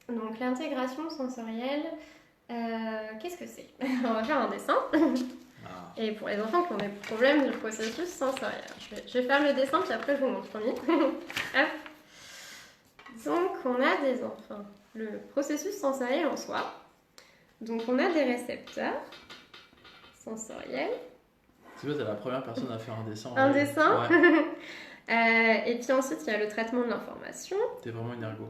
Donc, l'intégration sensorielle, qu'est-ce que c'est? On va faire un dessin. Et pour les enfants qui ont des problèmes du processus sensoriel. Je vais faire le dessin, puis après, je vous montre. Hop. Donc, on a des enfants. Le processus sensoriel en soi. Donc on a des récepteurs sensoriels. C'est vrai, t'es la première personne à faire un dessin. Un dessin. Ouais. Et puis ensuite, il y a le traitement de l'information. T'es vraiment une ergo.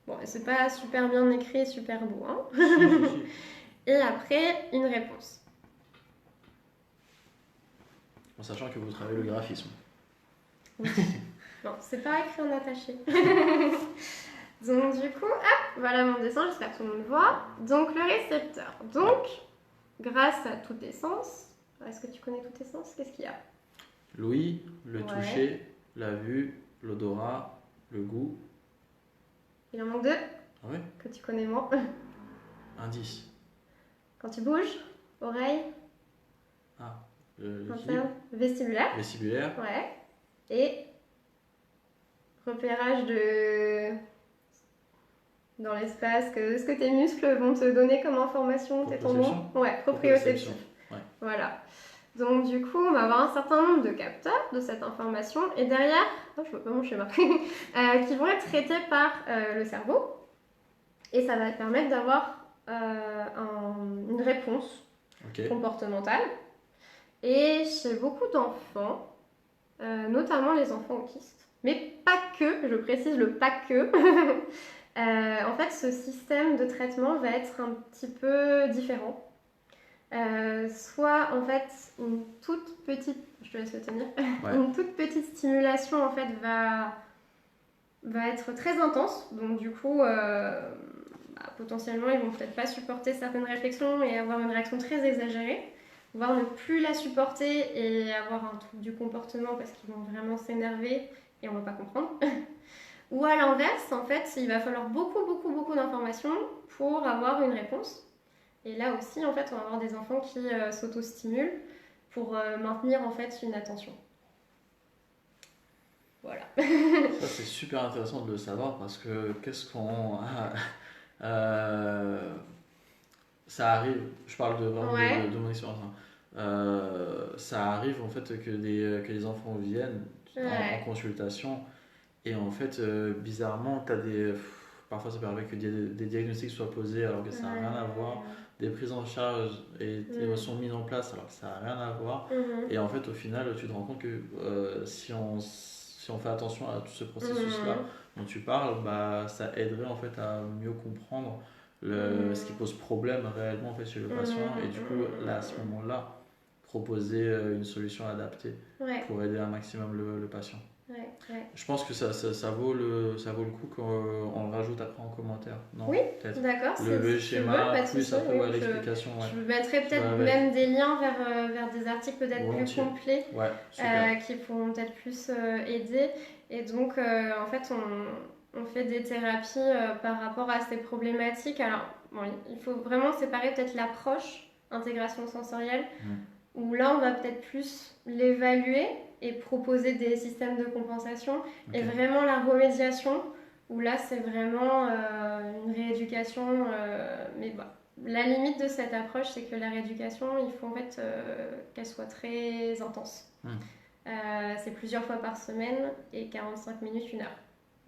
Bon, c'est pas super bien écrit, super beau, hein. Si, si, si. Et après, une réponse. En sachant que vous travaillez le graphisme. Oui. Non, c'est pas écrit en attaché. Donc du coup, hop, voilà mon dessin, j'espère que tout le monde voit. Donc le récepteur. Donc, grâce à tous tes sens, est-ce que tu connais tous tes sens? Qu'est-ce qu'il y a? L'ouïe, le Ouais. toucher, la vue, l'odorat, le goût. Il en manque deux Ah ouais? que tu connais moins. Indice. Quand tu bouges, oreille, Ah, l'équilibre. interne, vestibulaire. Vestibulaire. Ouais. Et repérage de dans l'espace, ce que tes muscles vont te donner comme information, tes tendons. Proprioception. Ouais, proprioception. Ouais. Voilà. Donc du coup, on va avoir un certain nombre de capteurs de cette information et derrière, oh, je vois pas mon schéma, qui vont être traités par le cerveau et ça va permettre d'avoir une réponse Ok. comportementale. Et chez beaucoup d'enfants, notamment les enfants autistes, mais pas que, je précise le pas que, en fait ce système de traitement va être un petit peu différent. Soit en fait une toute petite, je te laisse le tenir, Ouais. une toute petite stimulation en fait va être très intense, donc du coup potentiellement ils vont peut-être pas supporter certaines réflexions et avoir une réaction très exagérée, voire ne plus la supporter et avoir un trouble du comportement parce qu'ils vont vraiment s'énerver et on va pas comprendre. Ou à l'inverse, en fait, il va falloir beaucoup d'informations pour avoir une réponse. Et là aussi, en fait, on va avoir des enfants qui s'auto-stimulent pour maintenir en fait une attention. Voilà. Ça, c'est super intéressant de le savoir parce que qu'est-ce qu'on. Ça arrive, je parle vraiment Ouais. de mon expérience. Ça arrive en fait que les enfants viennent en consultation et en fait, bizarrement, parfois ça peut arriver que des diagnostics soient posés alors que ça n'a rien à voir, des prises en charge sont mises en place alors que ça n'a rien à voir. Et en fait, au final, tu te rends compte que si on fait attention à tout ce processus-là dont tu parles, bah, ça aiderait en fait à mieux comprendre ce qui pose problème réellement en fait, chez le patient et du coup, là, à ce moment-là, proposer une solution adaptée pour aider un maximum le patient. Ouais. Je pense que ça vaut le coup qu'on le rajoute après en commentaire. Non, oui, peut-être. d'accord. Le schéma, plus après l'explication. Je mettrai peut-être même des liens vers des articles peut-être plus complets qui pourront peut-être plus aider. Et donc, en fait, on fait des thérapies par rapport à ces problématiques. Alors, bon, il faut vraiment séparer peut-être l'approche intégration sensorielle, où là, on va peut-être plus l'évaluer et proposer des systèmes de compensation. Et vraiment la remédiation, où là, c'est vraiment une rééducation. Mais bon, la limite de cette approche, c'est que la rééducation, il faut en fait qu'elle soit très intense. C'est plusieurs fois par semaine et 45 minutes, 1 heure.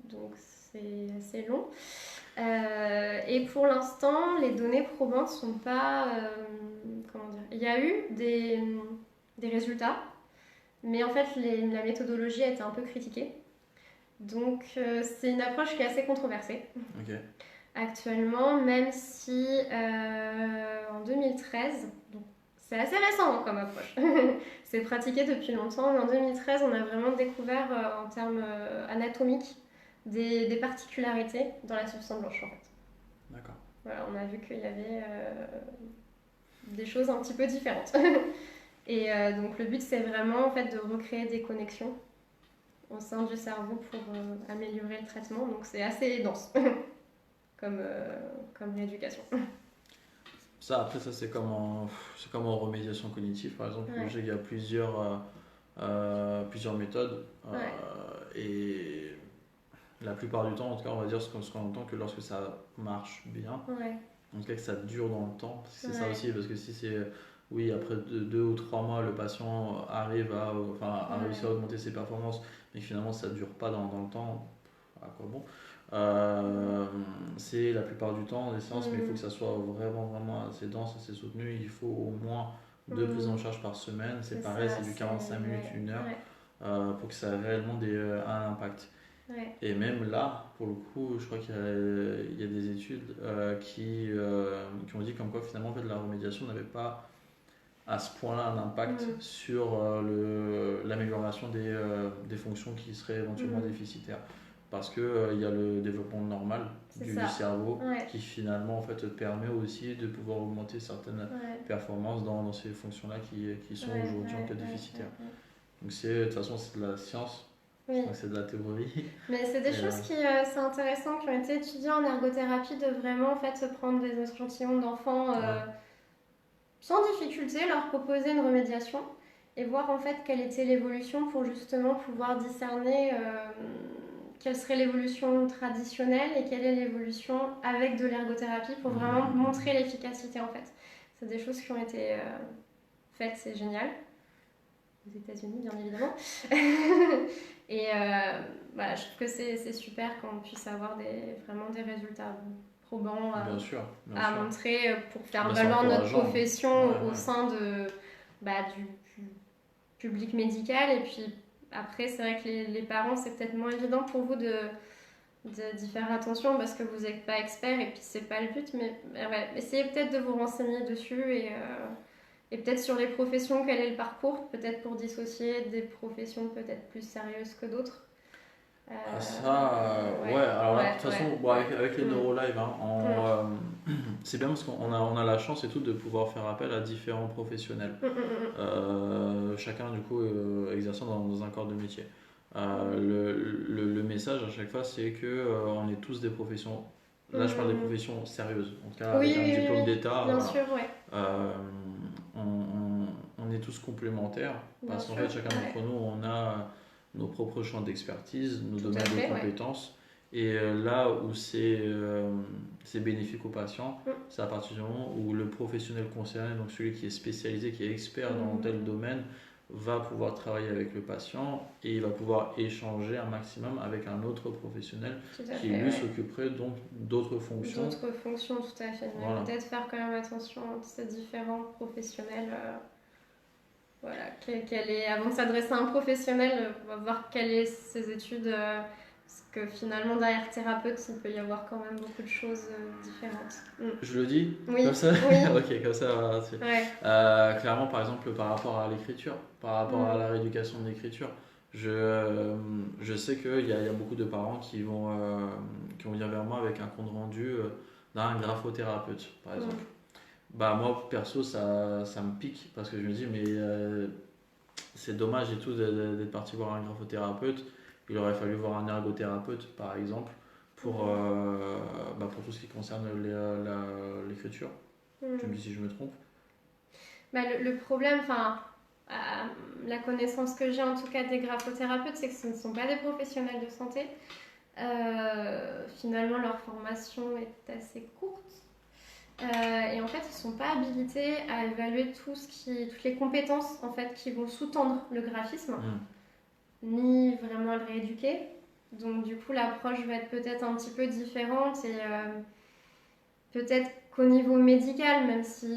Donc c'est assez long. Et pour l'instant, les données probantes ne sont pas... comment dire? Il y a eu des résultats, mais en fait, la méthodologie a été un peu critiquée. Donc c'est une approche qui est assez controversée. Actuellement, même si en 2013, donc c'est assez récent comme approche, c'est pratiqué depuis longtemps, mais en 2013, on a vraiment découvert en termes anatomiques des particularités dans la substance blanche en fait. D'accord. Voilà, on a vu qu'il y avait des choses un petit peu différentes. Et donc le but, c'est vraiment en fait de recréer des connexions au sein du cerveau pour améliorer le traitement. Donc c'est assez dense comme rééducation. Après, ça c'est comme en remédiation cognitive par exemple. Je sais qu'il y a plusieurs méthodes. Et la plupart du temps, en tout cas, on va dire ce qu'on entend que lorsque ça marche bien, en tout cas que ça dure dans le temps, parce que c'est ça aussi, parce que si c'est après 2 ou 3 mois, le patient arrive à réussir à augmenter ses performances, mais que finalement ça ne dure pas dans le temps, à quoi bon? C'est la plupart du temps des séances, mais il faut que ça soit vraiment assez dense, assez soutenu. Il faut au moins 2 prises en charge par semaine. C'est pareil, ça, c'est du 45 minutes, ouais, 1 heure, ouais, pour que ça ait réellement un impact. ouais. Et même là, pour le coup, je crois qu'il y a des études qui ont dit comme quoi finalement en fait, la remédiation n'avait pas à ce point-là un impact sur l'amélioration des fonctions qui seraient éventuellement déficitaires. Parce qu'il il y a le développement normal du cerveau qui finalement en fait, permet aussi de pouvoir augmenter certaines performances dans ces fonctions-là qui sont aujourd'hui en cas déficitaires. Donc de toute façon c'est de la science, donc c'est de la théorie. Mais c'est des choses qui c'est intéressant, qui ont été étudiées en ergothérapie, de vraiment en fait, se prendre des échantillons d'enfants sans difficulté, leur proposer une remédiation et voir en fait quelle était l'évolution pour justement pouvoir discerner quelle serait l'évolution traditionnelle et quelle est l'évolution avec de l'ergothérapie pour vraiment montrer l'efficacité en fait. C'est des choses qui ont été faites, c'est génial. Aux États-Unis, bien évidemment. Et voilà, je trouve que c'est super qu'on puisse avoir vraiment des résultats probants bien sûr. montrer pour faire valoir notre profession au sein du public médical. Et puis après, c'est vrai que les parents, c'est peut-être moins évident pour vous d'y faire attention parce que vous n'êtes pas expert et puis c'est pas le but. Mais essayez peut-être de vous renseigner dessus et peut-être sur les professions, quel est le parcours, peut-être pour dissocier des professions peut-être plus sérieuses que d'autres. Alors là, de toute façon, avec les NeuroLive, c'est bien parce qu'on a la chance et tout de pouvoir faire appel à différents professionnels. Chacun, du coup, exerçant dans un corps de métier. Le message à chaque fois, c'est qu'on est tous des professions. Là, je parle des professions sérieuses, en tout cas avec un diplôme d'État. Bien sûr, on est tous complémentaires parce qu'en fait, chacun d'entre nous, on a nos propres champs d'expertise, nos domaines de compétences. Et là où c'est bénéfique aux patients, c'est à partir du moment où le professionnel concerné, donc celui qui est spécialisé, qui est expert dans tel domaine, va pouvoir travailler avec le patient et il va pouvoir échanger un maximum avec un autre professionnel qui lui s'occuperait donc d'autres fonctions. D'autres fonctions, tout à fait. Mais peut-être faire quand même attention à ces différents professionnels. Avant de s'adresser à un professionnel, on va voir quelles sont ses études. Parce que finalement, derrière thérapeute, il peut y avoir quand même beaucoup de choses différentes. Je le dis comme ça. Ok, comme ça. Clairement, par exemple, par rapport à l'écriture, par rapport à la rééducation de l'écriture, je sais qu'il y a beaucoup de parents qui vont venir vers moi avec un compte rendu d'un graphothérapeute, par exemple. Moi, perso, ça me pique parce que je me dis, mais c'est dommage et tout d'être parti voir un graphothérapeute. Il aurait fallu voir un ergothérapeute, par exemple, pour tout ce qui concerne l'écriture. Tu me dis si je me trompe. Le problème, la connaissance que j'ai en tout cas des graphothérapeutes, c'est que ce ne sont pas des professionnels de santé. Finalement, leur formation est assez courte. Et en fait, ils ne sont pas habilités à évaluer toutes les compétences en fait, qui vont sous-tendre le graphisme, ni vraiment le rééduquer. Donc du coup, l'approche va être peut-être un petit peu différente et peut-être qu'au niveau médical, même si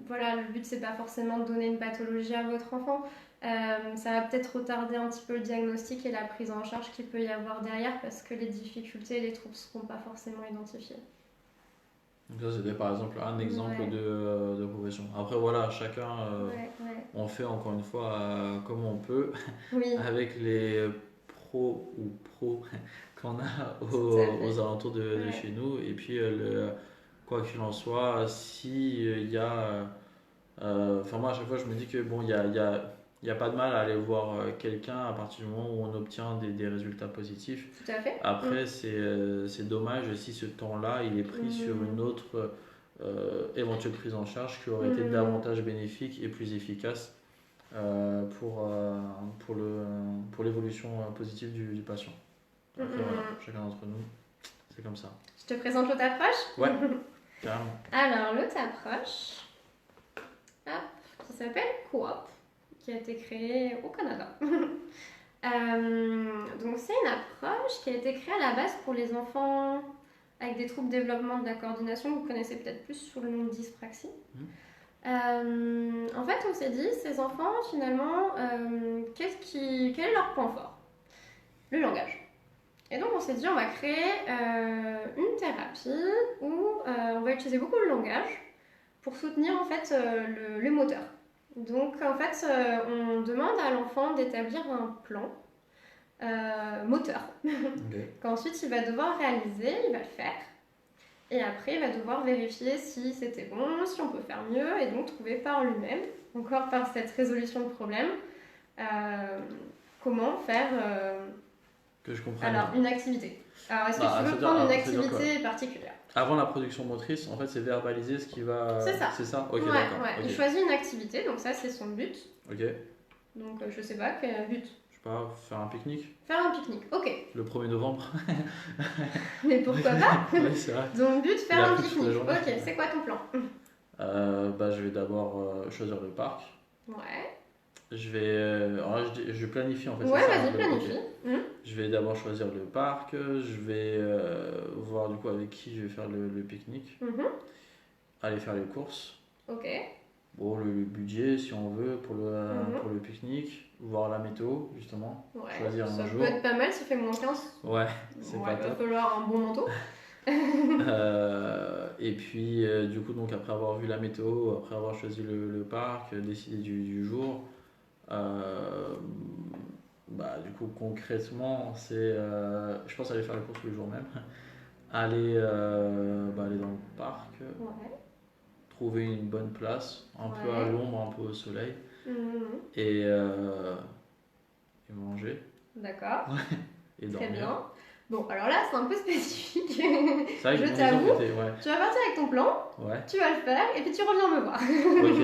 le but c'est pas forcément de donner une pathologie à votre enfant, ça va peut-être retarder un petit peu le diagnostic et la prise en charge qu'il peut y avoir derrière parce que les difficultés et les troubles ne seront pas forcément identifiés. Donc ça c'était par exemple un exemple de profession. Après chacun on fait encore une fois comme on peut avec les pros qu'on a aux alentours de chez nous. Et puis quoi qu'il en soit, si il y a... moi à chaque fois je me dis que il n'y a pas de mal à aller voir quelqu'un à partir du moment où on obtient des résultats positifs. Tout à fait. Après, c'est dommage si ce temps-là il est pris sur une autre éventuelle prise en charge qui aurait été davantage bénéfique et plus efficace pour l'évolution positive du patient. Après, chacun d'entre nous, c'est comme ça. Je te présente l'autre approche ? Ouais, carrément. Alors, l'autre approche, qui s'appelle Coop, qui a été créée au Canada. Donc c'est une approche qui a été créée à la base pour les enfants avec des troubles de développement de la coordination, vous connaissez peut-être plus sous le nom de dyspraxie. En fait, on s'est dit, ces enfants, finalement, quel est leur point fort? Le langage. Et donc on s'est dit, on va créer une thérapie où on va utiliser beaucoup le langage pour soutenir en fait le moteur. Donc en fait, on demande à l'enfant d'établir un plan moteur qu'ensuite il va devoir réaliser, il va le faire. Et après, il va devoir vérifier si c'était bon, si on peut faire mieux, et donc trouver par lui-même, encore par cette résolution de problème, comment faire Que je comprenne. Alors, une activité. Alors, est-ce que tu veux prendre une activité particulière? Avant la production motrice, en fait, c'est verbaliser ce qui va... C'est ça. C'est ça? Ok, ouais, d'accord. Ouais. Okay. Il choisit une activité, donc ça, c'est son but. Ok. Donc, je sais pas, quel but? Je sais pas, faire un pique-nique? Faire un pique-nique, ok. Le 1er novembre. Mais pourquoi pas? Oui, c'est vrai. Donc, but, faire un pique-nique. Ok, c'est quoi ton plan? Je vais d'abord choisir le parc. Ouais. Je planifie en fait. Ouais, vas-y, planifie. Okay. Je vais d'abord choisir le parc. Je vais voir du coup avec qui je vais faire le pique-nique. Aller faire les courses. Ok. Bon, le budget si on veut pour le pique-nique. Voir la météo justement. Ouais. Choisir un jour. Ça peut être pas mal s'il fait moins 15. Ouais, c'est pas top. Il va falloir un bon manteau. Et puis du coup donc après avoir vu la météo, après avoir choisi le parc, décidé du jour, du coup concrètement c'est je pense aller faire les courses le jour même, aller dans le parc, trouver une bonne place, un peu à l'ombre, un peu au soleil, et manger. D'accord. Et dormir. Très bien. Bon, alors là, c'est un peu spécifique. C'est vrai que je t'avoue, ouais. Tu vas partir avec ton plan, tu vas le faire, et puis tu reviens me voir. Ok.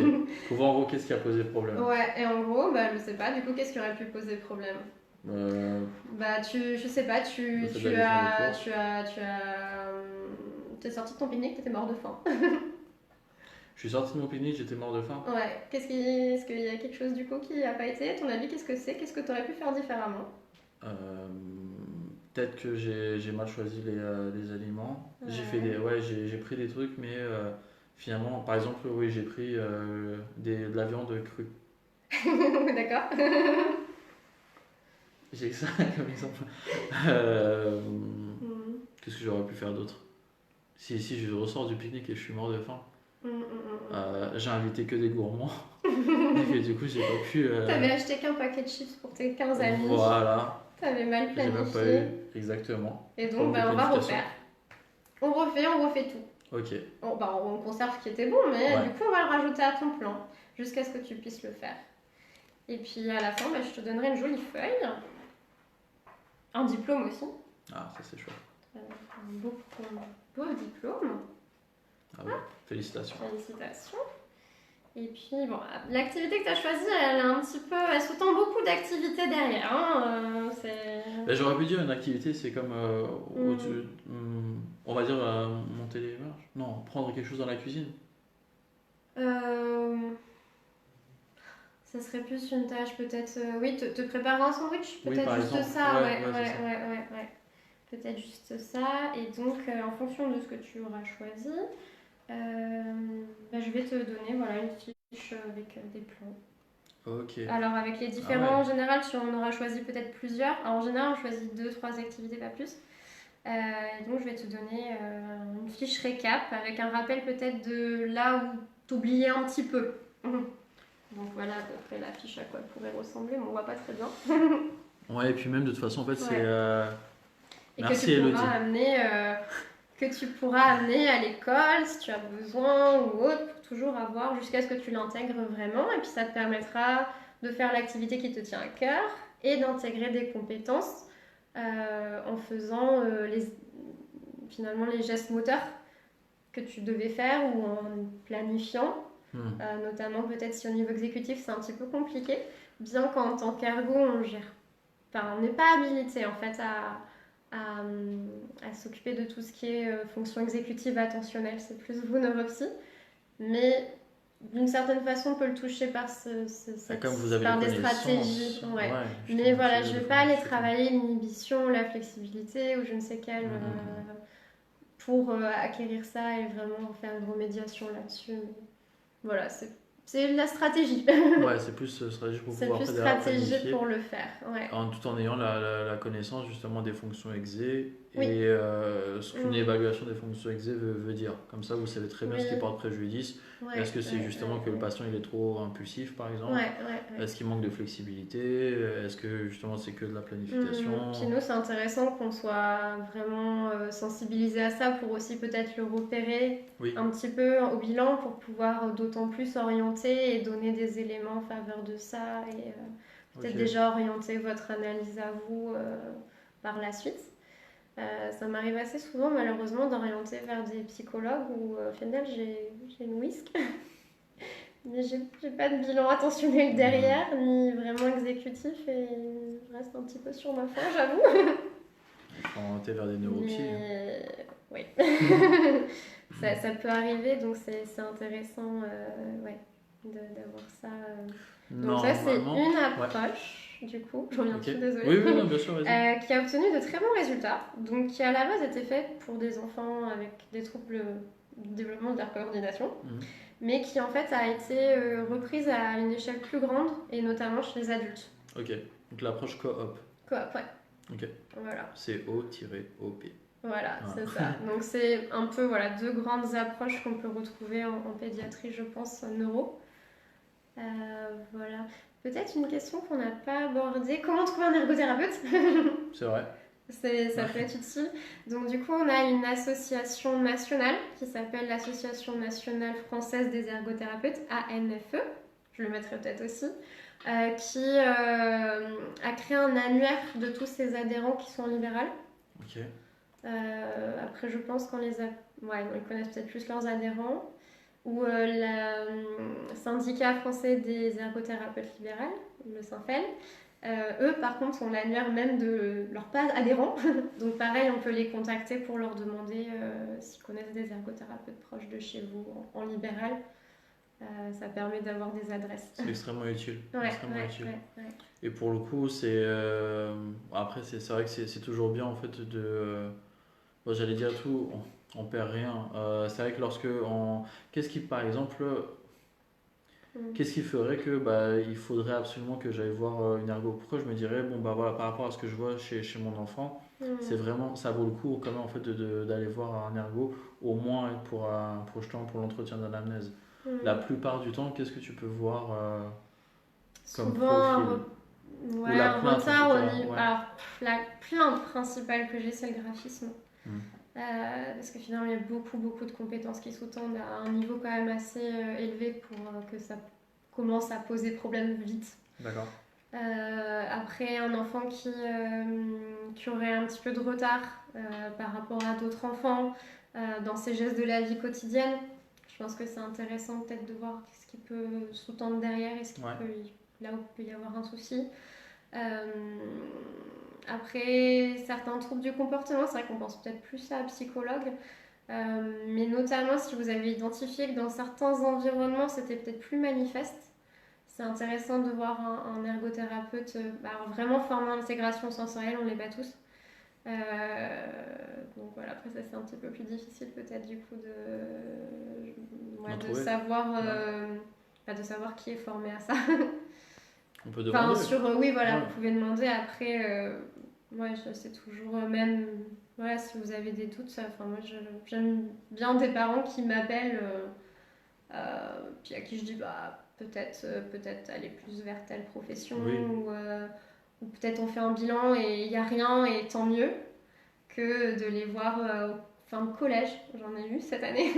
Pour voir en gros qu'est-ce qui a posé problème. Ouais, et en gros, je sais pas, du coup, qu'est-ce qui aurait pu poser problème? Je sais pas, t'es sorti de ton pique-nique, t'étais mort de faim. Je suis sorti de mon pique-nique, j'étais mort de faim. Ouais, est-ce qu'il y a quelque chose du coup qui a pas été? À ton avis, qu'est-ce que c'est? Qu'est-ce que t'aurais pu faire différemment? Peut-être que j'ai mal choisi les aliments. Ouais. J'ai pris des trucs, mais finalement, par exemple, oui, j'ai pris de la viande crue. D'accord. J'ai que ça comme exemple. Qu'est-ce que j'aurais pu faire d'autre? Si je ressors du pique-nique et je suis mort de faim, j'ai invité que des gourmands. Et du coup, j'ai pas pu. T'avais acheté qu'un paquet de chips pour tes 15 amis. Voilà. T'avais mal planifié. J'ai même pas eu. Exactement. Et donc, on va refaire. On refait tout. Ok. On conserve ce qui était bon, mais du coup, on va le rajouter à ton plan jusqu'à ce que tu puisses le faire. Et puis, à la fin, je te donnerai une jolie feuille. Un diplôme aussi. Ah, ça c'est chouette. Un beau diplôme. Ah oui, félicitations. Félicitations. Et puis, l'activité que tu as choisie, elle sous-tend beaucoup d'activités derrière. Hein, j'aurais pu dire une activité, c'est comme, on va dire, monter les marches. Non, prendre quelque chose dans la cuisine. Ça serait plus une tâche, peut-être. Te préparer un sandwich, peut-être juste exemple. ça. Ouais. Peut-être juste ça. Et donc, en fonction de ce que tu auras choisi, je vais te donner une fiche avec des plans. Ok. Alors avec les différents, en général, tu en auras choisi peut-être plusieurs. Alors, en général, on choisit 2-3 activités, pas plus. Donc je vais te donner une fiche récap avec un rappel peut-être de là où t'oubliais un petit peu. Donc voilà à peu près la fiche à quoi elle pourrait ressembler, mais on voit pas très bien. Ouais, et puis même de toute façon, en fait, c'est... Et merci que tu pourras amener à l'école si tu as besoin ou autre, pour toujours avoir jusqu'à ce que tu l'intègres vraiment. Et puis ça te permettra de faire l'activité qui te tient à cœur et d'intégrer des compétences en faisant finalement les gestes moteurs que tu devais faire ou en planifiant. Notamment peut-être si au niveau exécutif c'est un petit peu compliqué, bien qu'en tant qu'ergo on n'est pas habilité en fait à s'occuper de tout ce qui est fonction exécutive attentionnelle, c'est plus vous neuropsy, mais d'une certaine façon, on peut le toucher par, Comme vous avez par les des connaissances, stratégies. Ouais. Mais justement, voilà, c'est je de vais pas aller faire. travailler l'inhibition, la flexibilité ou je ne sais quelle pour acquérir ça et vraiment faire une remédiation là-dessus. Mais voilà, c'est de la stratégie. Ouais, c'est plus stratégie pour C'est pouvoir plus après derrière stratégie planifier. pour le faire. Ouais. Tout en ayant la connaissance justement des fonctions exé Oui. et ce qu'une évaluation des fonctions exé veut dire. Comme ça, vous savez très bien ce qui porte préjudice. Ouais, Est-ce que c'est justement que le patient il est trop impulsif par exemple? Est-ce qu'il manque de flexibilité? Est-ce que justement c'est que de la planification? Puis nous, c'est intéressant qu'on soit vraiment sensibilisé à ça pour aussi peut-être le repérer un petit peu au bilan pour pouvoir d'autant plus orienter et donner des éléments en faveur de ça et peut-être déjà orienter votre analyse à vous par la suite. Ça m'arrive assez souvent malheureusement d'orienter vers des psychologues où au final j'ai une WISC. Mais j'ai pas de bilan attentionnel derrière, ni vraiment exécutif, et je reste un petit peu sur ma faim, j'avoue. Il faut orienter vers des neuropsies. Mais oui, ça peut arriver, donc c'est intéressant d'avoir ça. Donc ça, c'est une approche, du coup, je reviens dessus, désolée, oui, bien sûr, qui a obtenu de très bons résultats, donc qui à la base était faite pour des enfants avec des troubles du développement de leur coordination. Mais qui en fait a été reprise à une échelle plus grande et notamment chez les adultes. Ok, donc l'approche coop. Coop, ouais. Ok. Voilà. C-O-O-P. Voilà, c'est ça. Donc c'est un peu deux grandes approches qu'on peut retrouver en pédiatrie, je pense, en neuro. Voilà. Peut-être une question qu'on n'a pas abordée. Comment trouver un ergothérapeute? C'est vrai. Ça peut être utile. Donc du coup, on a une association nationale qui s'appelle l'Association nationale française des ergothérapeutes, ANFE, je le mettrai peut-être aussi, qui a créé un annuaire de tous ses adhérents qui sont en libéral. Ok. Après, je pense qu'on ils connaissent peut-être plus leurs adhérents. Ou le syndicat français des ergothérapeutes libérales, le SINFEL. Eux, par contre, ont l'annuaire même de leurs pas adhérents. Donc, pareil, on peut les contacter pour leur demander s'ils connaissent des ergothérapeutes proches de chez vous en libéral. Ça permet d'avoir des adresses. C'est extrêmement utile. Utile. Et pour le coup, après, c'est vrai que c'est toujours bien en fait de. J'allais dire tout, on perd rien. C'est vrai que qu'est-ce qui, par exemple. Qu'est-ce qui ferait que il faudrait absolument que j'aille voir une ergo? Pourquoi je me dirais voilà, par rapport à ce que je vois chez mon enfant, c'est vraiment ça vaut le coup quand même en fait d'aller voir un ergo au moins pour l'entretien d'anamnèse. La plupart du temps, qu'est-ce que tu peux voir comme profil? Ouais, un retard au niveau. Alors, la plainte principale que j'ai, c'est le graphisme. Parce que finalement, il y a beaucoup de compétences qui sous-tendent à un niveau quand même assez élevé pour que ça commence à poser problème vite. D'accord. Après, un enfant qui aurait un petit peu de retard par rapport à d'autres enfants dans ses gestes de la vie quotidienne, je pense que c'est intéressant peut-être de voir ce qui peut sous-tendre derrière et là où il peut y avoir un souci. Après, certains troubles du comportement, c'est vrai qu'on pense peut-être plus à un psychologue, mais notamment si vous avez identifié que dans certains environnements, c'était peut-être plus manifeste. C'est intéressant de voir un ergothérapeute vraiment formé en intégration sensorielle, on ne l'est pas tous. Donc voilà, après ça c'est un petit peu plus difficile peut-être du coup de savoir qui est formé à ça. On peut demander. Vous pouvez demander. Après, c'est toujours même. Voilà, si vous avez des doutes, moi j'aime bien des parents qui m'appellent, puis à qui je dis peut-être aller plus vers telle profession, ou peut-être on fait un bilan et il n'y a rien et tant mieux, que de les voir fin de collège, j'en ai eu cette année,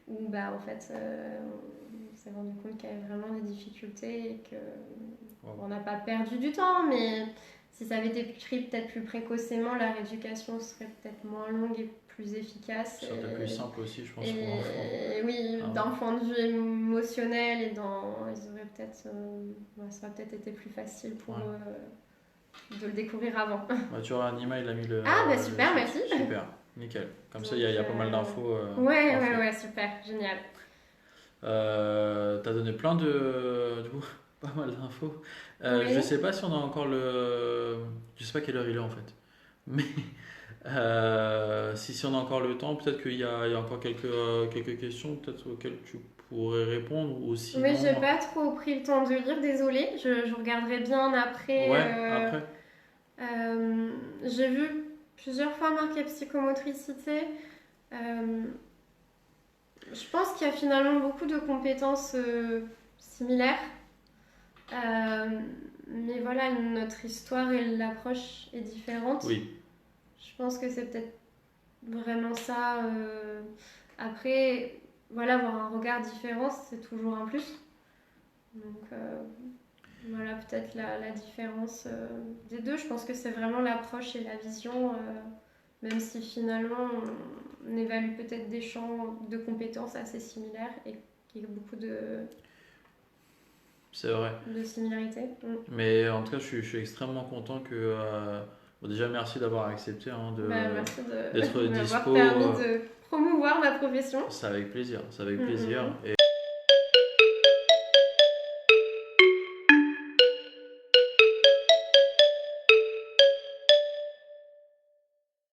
où en fait on s'est rendu compte qu'il y avait vraiment des difficultés et que on n'a pas perdu du temps, mais si ça avait été pris peut-être plus précocement, la rééducation serait peut-être moins longue et plus efficace. C'est peut-être plus simple aussi, je pense, pour l'enfant. Oui, d'un point de vue émotionnel, ils auraient peut-être, ça aurait peut-être été plus facile pour eux de le découvrir avant. Tu auras un email, il a mis le. Super, merci. Super, nickel. Comme ça, il y a pas mal d'infos. Ouais, super, génial. T'as donné plein du coup, pas mal d'infos. Je Oui. sais pas si on a encore je sais pas quelle heure il est en fait. Mais si on a encore le temps, peut-être qu'il y a encore quelques questions peut-être auxquelles tu pourrais répondre ou Oui, sinon. j'ai pas trop pris le temps de lire, désolée. Je regarderai bien après. Ouais, après. J'ai vu plusieurs fois marqué psychomotricité. Euh, je pense qu'il y a finalement beaucoup de compétences similaires. Euh, mais voilà, notre histoire et l'approche est différente. Oui, Je pense que c'est peut-être vraiment ça. Après, voilà, avoir un regard différent, c'est toujours un plus. Donc voilà, peut-être la différence des deux. Je pense que c'est vraiment l'approche et la vision, même si finalement on évalue peut-être des champs de compétences assez similaires et qu'il y a beaucoup c'est vrai. de similarités. Mm. Mais en tout cas, je suis extrêmement content que. Bon, déjà, merci d'avoir accepté hein, Bah, merci d'être de m'avoir dispo. permis de promouvoir ma profession. C'est avec plaisir, c'est avec Mm, mm, plaisir. mm.